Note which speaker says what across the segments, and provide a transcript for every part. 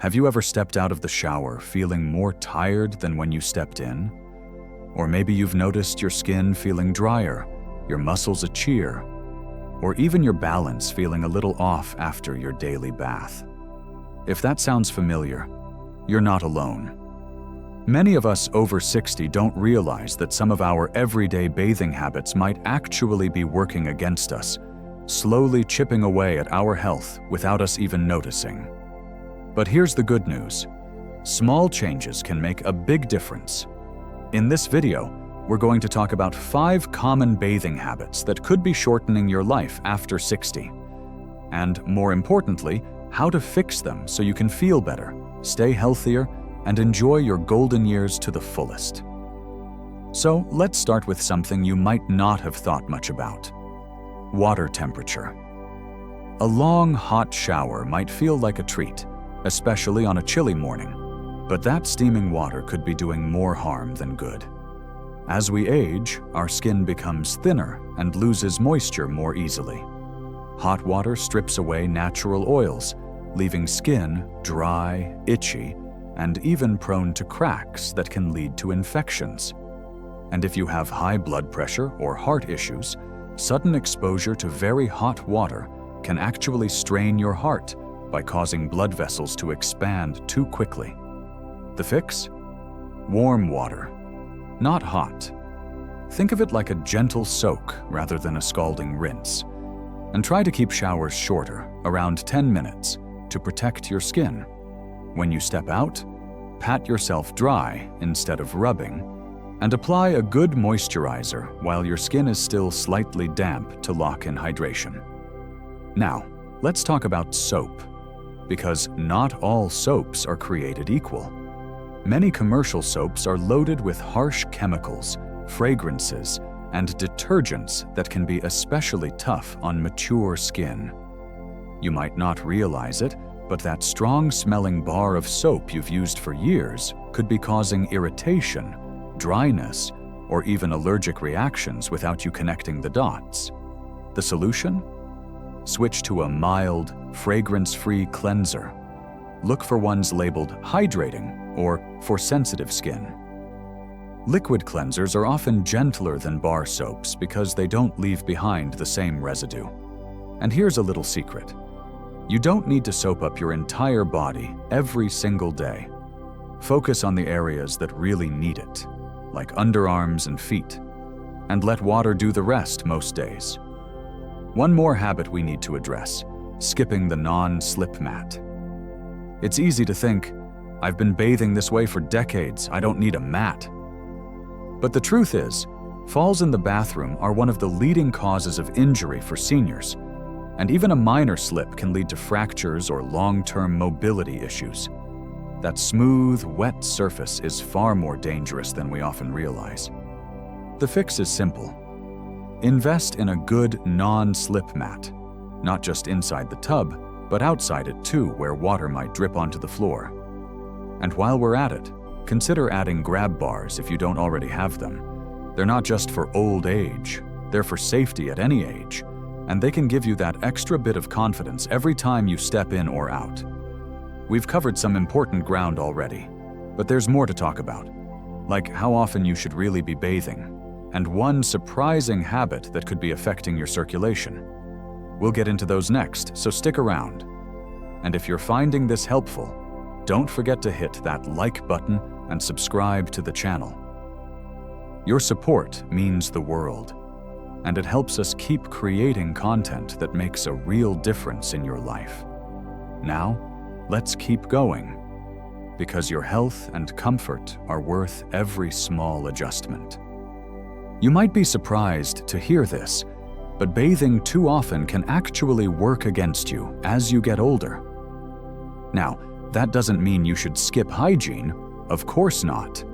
Speaker 1: Have you ever stepped out of the shower feeling more tired than when you stepped in? Or maybe you've noticed your skin feeling drier, your muscles itchier, or even your balance feeling a little off after your daily bath. If that sounds familiar, you're not alone. Many of us over 60 don't realize that some of our everyday bathing habits might actually be working against us, slowly chipping away at our health without us even noticing. But here's the good news. Small changes can make a big difference. In this video, we're going to talk about 5 common bathing habits that could be shortening your life after 60. And more importantly, how to fix them so you can feel better, stay healthier, and enjoy your golden years to the fullest. So let's start with something you might not have thought much about. Water temperature. A long, hot shower might feel like a treat, especially on a chilly morning, but that steaming water could be doing more harm than good. As we age, our skin becomes thinner and loses moisture more easily. Hot water strips away natural oils, leaving skin dry, itchy, and even prone to cracks that can lead to infections. And if you have high blood pressure or heart issues, sudden exposure to very hot water can actually strain your heart by causing blood vessels to expand too quickly. The fix? Warm water. Not hot. Think of it like a gentle soak rather than a scalding rinse. And try to keep showers shorter, around 10 minutes, to protect your skin. When you step out, pat yourself dry instead of rubbing, and apply a good moisturizer while your skin is still slightly damp to lock in hydration. Now, let's talk about soap, because not all soaps are created equal. Many commercial soaps are loaded with harsh chemicals, fragrances, and detergents that can be especially tough on mature skin. You might not realize it, but that strong-smelling bar of soap you've used for years could be causing irritation, dryness, or even allergic reactions without you connecting the dots. The solution? Switch to a mild, fragrance-free cleanser. Look for ones labeled hydrating or for sensitive skin. Liquid cleansers are often gentler than bar soaps because they don't leave behind the same residue. And here's a little secret. You don't need to soap up your entire body every single day. Focus on the areas that really need it, like underarms and feet, and let water do the rest most days. One more habit we need to address: skipping the non-slip mat. It's easy to think, I've been bathing this way for decades, I don't need a mat. But the truth is, falls in the bathroom are one of the leading causes of injury for seniors, and even a minor slip can lead to fractures or long-term mobility issues. That smooth, wet surface is far more dangerous than we often realize. The fix is simple. Invest in a good non-slip mat, not just inside the tub, but outside it too, where water might drip onto the floor. And while we're at it, consider adding grab bars if you don't already have them. They're not just for old age, they're for safety at any age, and they can give you that extra bit of confidence every time you step in or out. We've covered some important ground already, but there's more to talk about, like how often you should really be bathing, and one surprising habit that could be affecting your circulation. We'll get into those next, so stick around. And if you're finding this helpful, don't forget to hit that like button and subscribe to the channel. Your support means the world, and it helps us keep creating content that makes a real difference in your life. Now, let's keep going, because your health and comfort are worth every small adjustment. You might be surprised to hear this, but bathing too often can actually work against you as you get older. Now, that doesn't mean you should skip hygiene, of course not.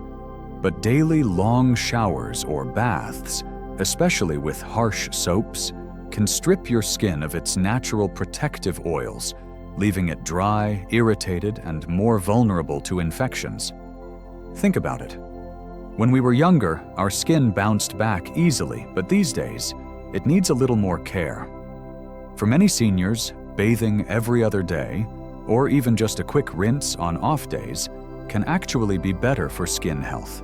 Speaker 1: But daily long showers or baths, especially with harsh soaps, can strip your skin of its natural protective oils, leaving it dry, irritated, and more vulnerable to infections. Think about it. When we were younger, our skin bounced back easily, but these days, it needs a little more care. For many seniors, bathing every other day, or even just a quick rinse on off days, can actually be better for skin health.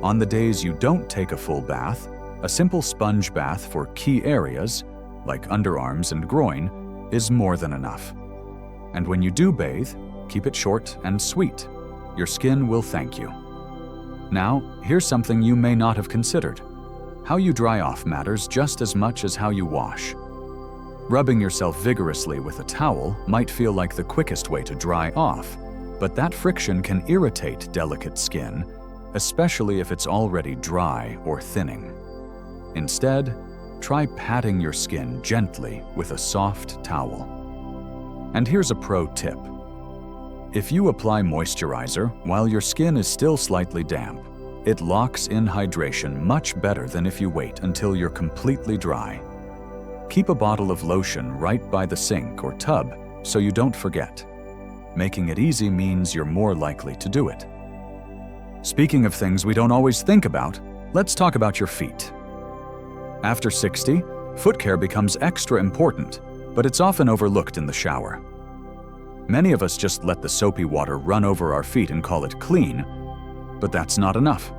Speaker 1: On the days you don't take a full bath, a simple sponge bath for key areas, like underarms and groin, is more than enough. And when you do bathe, keep it short and sweet. Your skin will thank you. Now, here's something you may not have considered. How you dry off matters just as much as how you wash. Rubbing yourself vigorously with a towel might feel like the quickest way to dry off, but that friction can irritate delicate skin, especially if it's already dry or thinning. Instead, try patting your skin gently with a soft towel. And here's a pro tip. If you apply moisturizer while your skin is still slightly damp, it locks in hydration much better than if you wait until you're completely dry. Keep a bottle of lotion right by the sink or tub so you don't forget. Making it easy means you're more likely to do it. Speaking of things we don't always think about, let's talk about your feet. After 60, foot care becomes extra important, but it's often overlooked in the shower. Many of us just let the soapy water run over our feet and call it clean, but that's not enough.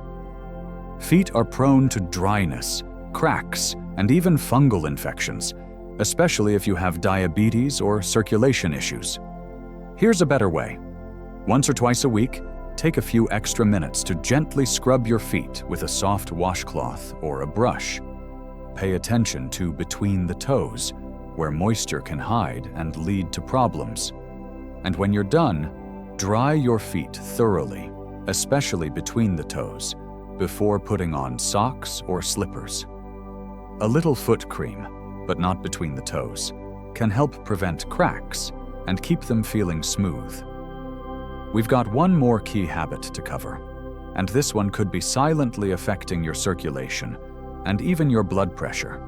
Speaker 1: Feet are prone to dryness, cracks, and even fungal infections, especially if you have diabetes or circulation issues. Here's a better way. Once or twice a week, take a few extra minutes to gently scrub your feet with a soft washcloth or a brush. Pay attention to between the toes, where moisture can hide and lead to problems. And when you're done, dry your feet thoroughly, especially between the toes, before putting on socks or slippers. A little foot cream, but not between the toes, can help prevent cracks and keep them feeling smooth. We've got one more key habit to cover, and this one could be silently affecting your circulation and even your blood pressure.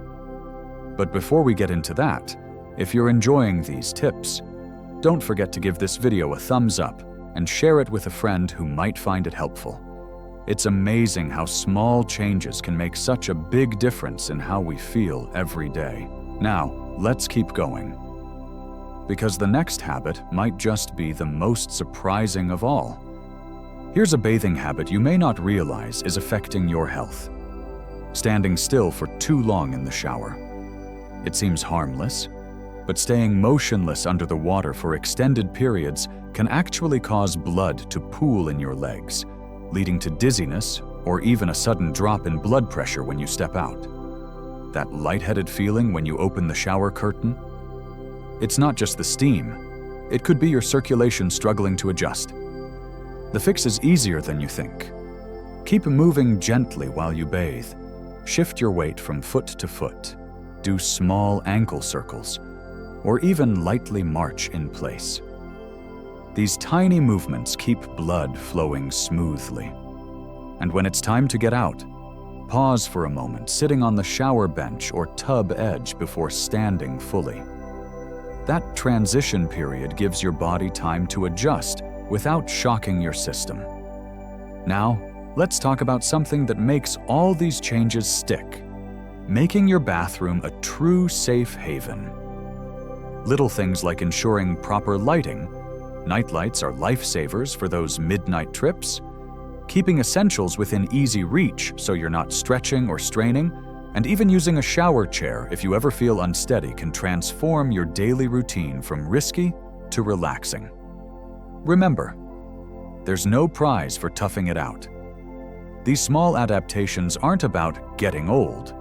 Speaker 1: But before we get into that, if you're enjoying these tips, don't forget to give this video a thumbs up and share it with a friend who might find it helpful. It's amazing how small changes can make such a big difference in how we feel every day. Now, let's keep going. Because the next habit might just be the most surprising of all. Here's a bathing habit you may not realize is affecting your health. Standing still for too long in the shower. It seems harmless, but staying motionless under the water for extended periods can actually cause blood to pool in your legs, leading to dizziness or even a sudden drop in blood pressure when you step out. That lightheaded feeling when you open the shower curtain? It's not just the steam. It could be your circulation struggling to adjust. The fix is easier than you think. Keep moving gently while you bathe. Shift your weight from foot to foot. Do small ankle circles, or even lightly march in place. These tiny movements keep blood flowing smoothly. And when it's time to get out, pause for a moment sitting on the shower bench or tub edge before standing fully. That transition period gives your body time to adjust without shocking your system. Now, let's talk about something that makes all these changes stick. Making your bathroom a true safe haven. Little things like ensuring proper lighting. Nightlights are lifesavers for those midnight trips. Keeping essentials within easy reach so you're not stretching or straining, and even using a shower chair if you ever feel unsteady can transform your daily routine from risky to relaxing. Remember, there's no prize for toughing it out. These small adaptations aren't about getting old.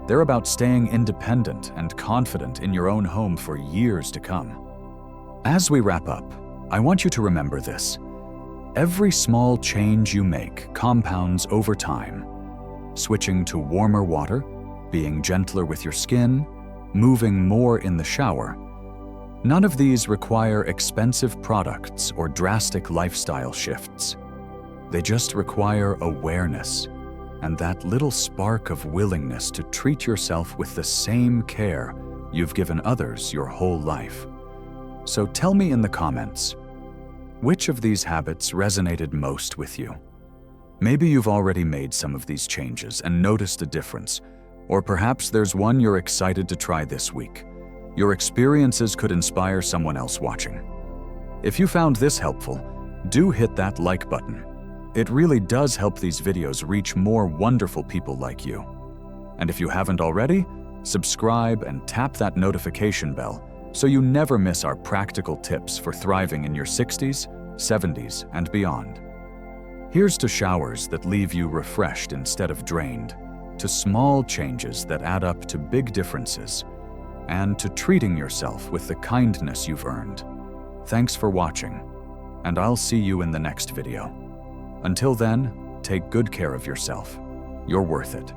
Speaker 1: They're about staying independent and confident in your own home for years to come. As we wrap up, I want you to remember this. Every small change you make compounds over time. Switching to warmer water, being gentler with your skin, moving more in the shower. None of these require expensive products or drastic lifestyle shifts. They just require awareness and that little spark of willingness to treat yourself with the same care you've given others your whole life. So tell me in the comments, which of these habits resonated most with you? Maybe you've already made some of these changes and noticed a difference, or perhaps there's one you're excited to try this week. Your experiences could inspire someone else watching. If you found this helpful, do hit that like button. It really does help these videos reach more wonderful people like you. And if you haven't already, subscribe and tap that notification bell so you never miss our practical tips for thriving in your 60s, 70s, and beyond. Here's to showers that leave you refreshed instead of drained, to small changes that add up to big differences, and to treating yourself with the kindness you've earned. Thanks for watching, and I'll see you in the next video. Until then, take good care of yourself. You're worth it.